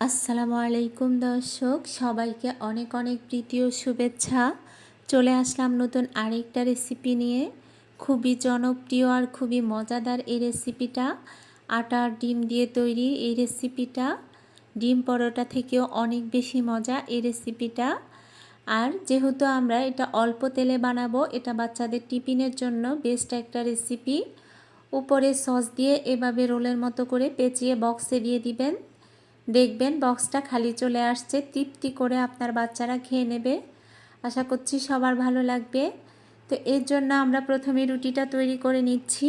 আসসালামু আলাইকুম দর্শক, সবাইকে অনেক অনেক প্রীতি ও শুভেচ্ছা। চলে আসলাম নতুন আরেকটা রেসিপি নিয়ে। খুবই জনপ্রিয় আর খুবই মজাদার এই রেসিপিটা। আটা আর ডিম দিয়ে তৈরি এই রেসিপিটা ডিম পরোটা থেকেও অনেক বেশি মজা এই রেসিপিটা। আর যেহেতু আমরা এটা অল্প তেলে বানাবো, এটা বাচ্চাদের টিফিনের জন্য বেস্ট একটা রেসিপি। উপরে সস দিয়ে এভাবে রোলের মতো করে পেঁচিয়ে বক্সে দিয়ে দিবেন। দেখবেন বক্সটা খালি চলে আসছে, তৃপ্তি করে আপনার বাচ্চারা খেয়ে নেবে। আশা করছি সবার ভালো লাগবে। তো এর জন্য আমরা প্রথমে রুটিটা তৈরি করে নিচ্ছি।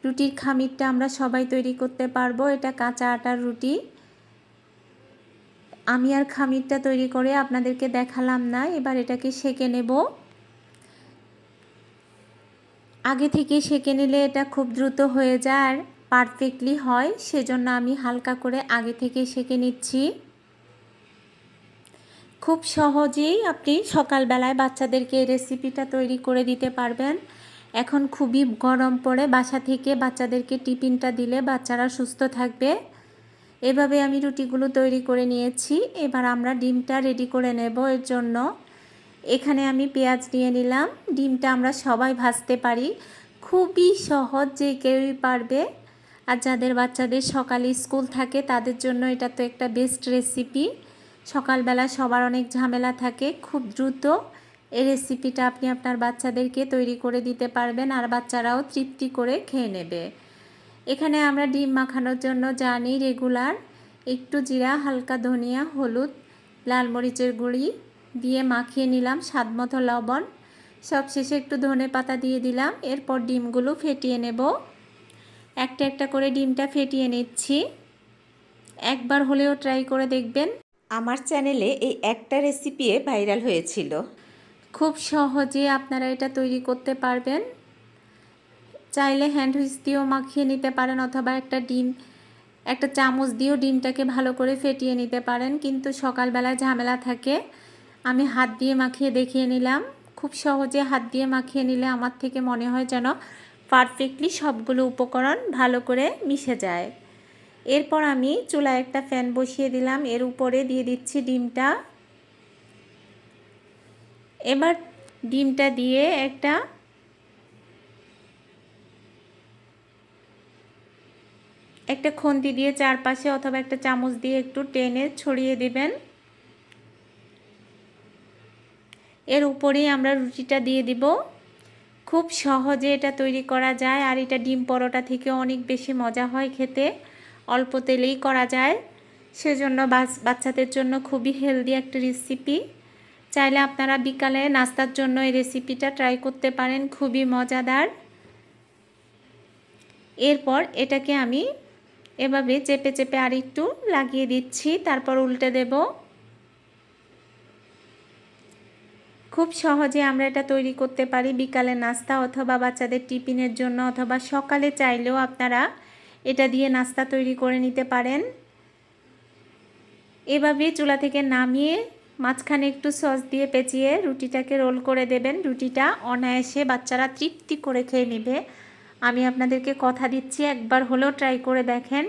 রুটির খামিরটা আমরা সবাই তৈরি করতে পারবো। এটা কাঁচা আটার রুটি। আমি আর খামিরটা তৈরি করে আপনাদেরকে দেখালাম না। এবার এটাকে সেঁকে নেব। আগে থেকে সেঁকে নিলে এটা খুব দ্রুত হয়ে যায় আর পারফেক্টলি হয়, সেজন্য আমি হালকা করে আগে থেকে সেঁকে নিচ্ছি। খুব সহজেই আপনি সকালবেলায় বাচ্চাদেরকে এই রেসিপিটা তৈরি করে দিতে পারবেন। এখন খুবই গরম পড়ে, বাসা থেকে বাচ্চাদেরকে টিফিনটা দিলে বাচ্চারা সুস্থ থাকবে। এভাবে আমি রুটিগুলো তৈরি করে নিয়েছি। এবার আমরা ডিমটা রেডি করে নেব। এর জন্য এখানে আমি পেঁয়াজ নিয়ে নিলাম। ডিমটা আমরা সবাই ভাজতে পারি, খুবই সহজ, যে কেউই পারবে। আর যাদের বাচ্চাদের সকালে স্কুল থাকে তাদের জন্য এটা তো একটা বেস্ট রেসিপি। সকালবেলা সবার অনেক ঝামেলা থাকে, খুব দ্রুত এই রেসিপিটা আপনি আপনার বাচ্চাদেরকে তৈরি করে দিতে পারবেন আর বাচ্চারাও তৃপ্তি করে খেয়ে নেবে। এখানে আমরা ডিম মাখানোর জন্য জানি রেগুলার একটু জিরা, হালকা ধনিয়া, হলুদ, লাল মরিচের গুঁড়ি দিয়ে মাখিয়ে নিলাম, স্বাদমতো লবণ, সবশেষে একটু ধনেপাতা দিয়ে দিলাম। এরপর ডিমগুলো ফেটিয়ে নেব। একটা একটা করে ডিমটা ফেটিয়ে নিচ্ছি। একবার হলেও ট্রাই করে দেখবেন। আমার চ্যানেলে এই একটা রেসিপি ভাইরাল হয়েছিল। খুব সহজে আপনারা এটা তৈরি করতে পারবেন। চাইলে হ্যান্ড হুইচ দিয়েও মাখিয়ে নিতে পারেন, অথবা একটা চামচ দিয়েও ডিমটাকে ভালো করে ফেটিয়ে নিতে পারেন, কিন্তু সকালবেলায় ঝামেলা থাকে। আমি হাত দিয়ে মাখিয়ে দেখিয়ে নিলাম। খুব সহজে হাত দিয়ে মাখিয়ে নিলে আমার থেকে মনে হয় যেন পারফেক্টলি সবগুলো উপকরণ ভালো করে মিশে যায়। এরপর আমি চুলায় একটা ফ্যান বসিয়ে দিলাম, এর উপরে দিয়ে দিচ্ছি ডিমটা। এবার ডিমটা দিয়ে একটা খুন্তি দিয়ে চারপাশে অথবা একটা চামচ দিয়ে একটু টেনে ছড়িয়ে দিবেন। এর উপরেই আমরা রুটিটা দিয়ে দিব। খুব সহজে এটা তৈরি করা যায় আর এটা ডিম পরোটা থেকে অনেক বেশি মজা হয় খেতে। অল্প তেলেই করা যায়, সেজন্য বাচ্চাদের জন্য খুবই হেলদি একটা রেসিপি। চাইলে আপনারা বিকালে নাস্তার জন্য এই রেসিপিটা ট্রাই করতে পারেন, খুবই মজাদার। এরপর এটাকে আমি এভাবে চেপে চেপে আরেকটু লাগিয়ে দিচ্ছি, তারপর উল্টে দেব। খুব সহজে আমরা এটা তৈরি করতে পারি বিকালে নাস্তা অথবা বাচ্চাদের টিফিনের জন্য, অথবা সকালে চাইলেও আপনারা এটা দিয়ে নাস্তা তৈরি করে নিতে পারেন। এভাবে চুলা থেকে নামিয়ে মাঝখানে একটু সস দিয়ে পেঁচিয়ে রুটিটাকে রোল করে দেবেন। রুটিটা অনায়াসে বাচ্চারা তৃপ্তি করে খেয়ে নেবে। আমি আপনাদেরকে কথা দিচ্ছি, একবার হলেও ট্রাই করে দেখেন,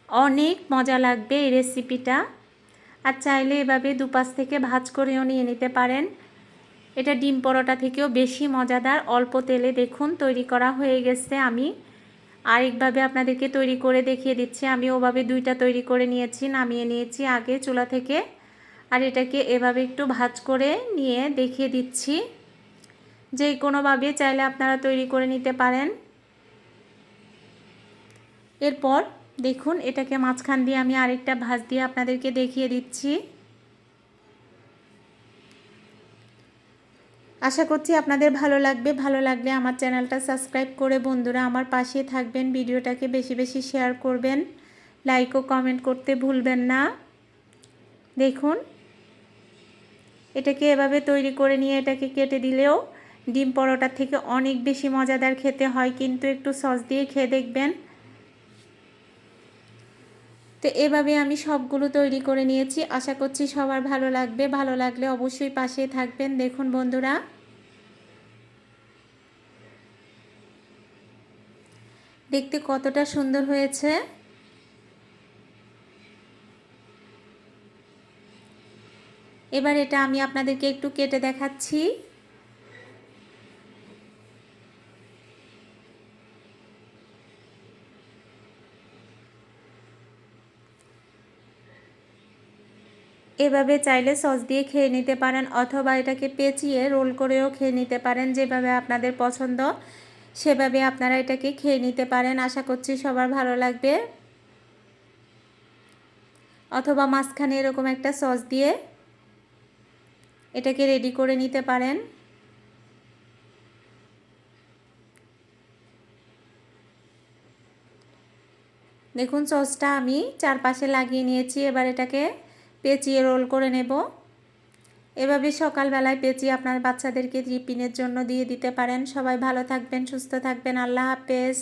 অনেক মজা লাগবে এই রেসিপিটা। আর চাইলে এভাবে দুপাশ থেকে ভাজ করেও নিয়ে নিতে পারেন। এটা ডিম পরোটা থেকেও বেশি মজাদার। অল্প তেলে দেখুন তৈরি করা হয়ে গেছে। আমি আরেকভাবে আপনাদেরকে তৈরি করে দেখিয়ে দিচ্ছি। আমি ওভাবে দুইটা তৈরি করে নিয়েছি, নামিয়ে নিয়েছি আগে চুলা থেকে। আর এটাকে এভাবে একটু ভাজ করে নিয়ে দেখিয়ে দিচ্ছি। যে কোনোভাবে চাইলে আপনারা তৈরি করে নিতে পারেন। এরপর দেখুন এটাকে মাঝখান দিয়ে আমি আরেকটা ভাজ দিয়ে আপনাদেরকে দেখিয়ে দিচ্ছি। আশা করছি আপনাদের ভালো লাগবে। ভালো লাগলে আমার চ্যানেলটা সাবস্ক্রাইব করে বন্ধুরা আমার পাশে থাকবেন। ভিডিওটাকে বেশি বেশি শেয়ার করবেন, লাইক ও কমেন্ট করতে ভুলবেন না। দেখুন এটাকে এভাবে তৈরি করে নিয়ে এটাকে কেটে দিলেও ডিম পরোটার থেকে অনেক বেশি মজাদার খেতে হয়, কিন্তু একটু সস দিয়ে খেয়ে দেখবেন। তো এভাবে আমি সবগুলো তৈরি করে নিয়েছি। আশা করছি সবার ভালো লাগবে। ভালো লাগলে অবশ্যই পাশে থাকবেন। দেখুন বন্ধুরা দেখতে কতটা সুন্দর হয়েছে। এবার এটা আমি আপনাদেরকে একটু কেটে দেখাচ্ছি। এভাবে চাইলে সস দিয়ে খেয়ে নিতে পারেন অথবা এটাকে পেঁচিয়ে রোল করেও খেয়ে নিতে পারেন, যেভাবে আপনাদের পছন্দ সেভাবে আপনারা এটাকে খেয়ে নিতে পারেন। আশা করছি সবার ভালো লাগবে। অথবা মাঝখানে এরকম একটা সস দিয়ে এটাকে রেডি করে নিতে পারেন। দেখুন সসটা আমি চারপাশে লাগিয়ে নিয়েছি। এবার এটাকে পেঁচিয়ে রোল করে নেব। এভাবে সকালবেলায় পেঁচিয়ে আপনার বাচ্চাদেরকে টিফিনের জন্য দিয়ে দিতে পারেন। সবাই ভালো থাকবেন, সুস্থ থাকবেন। আল্লাহ হাফেজ।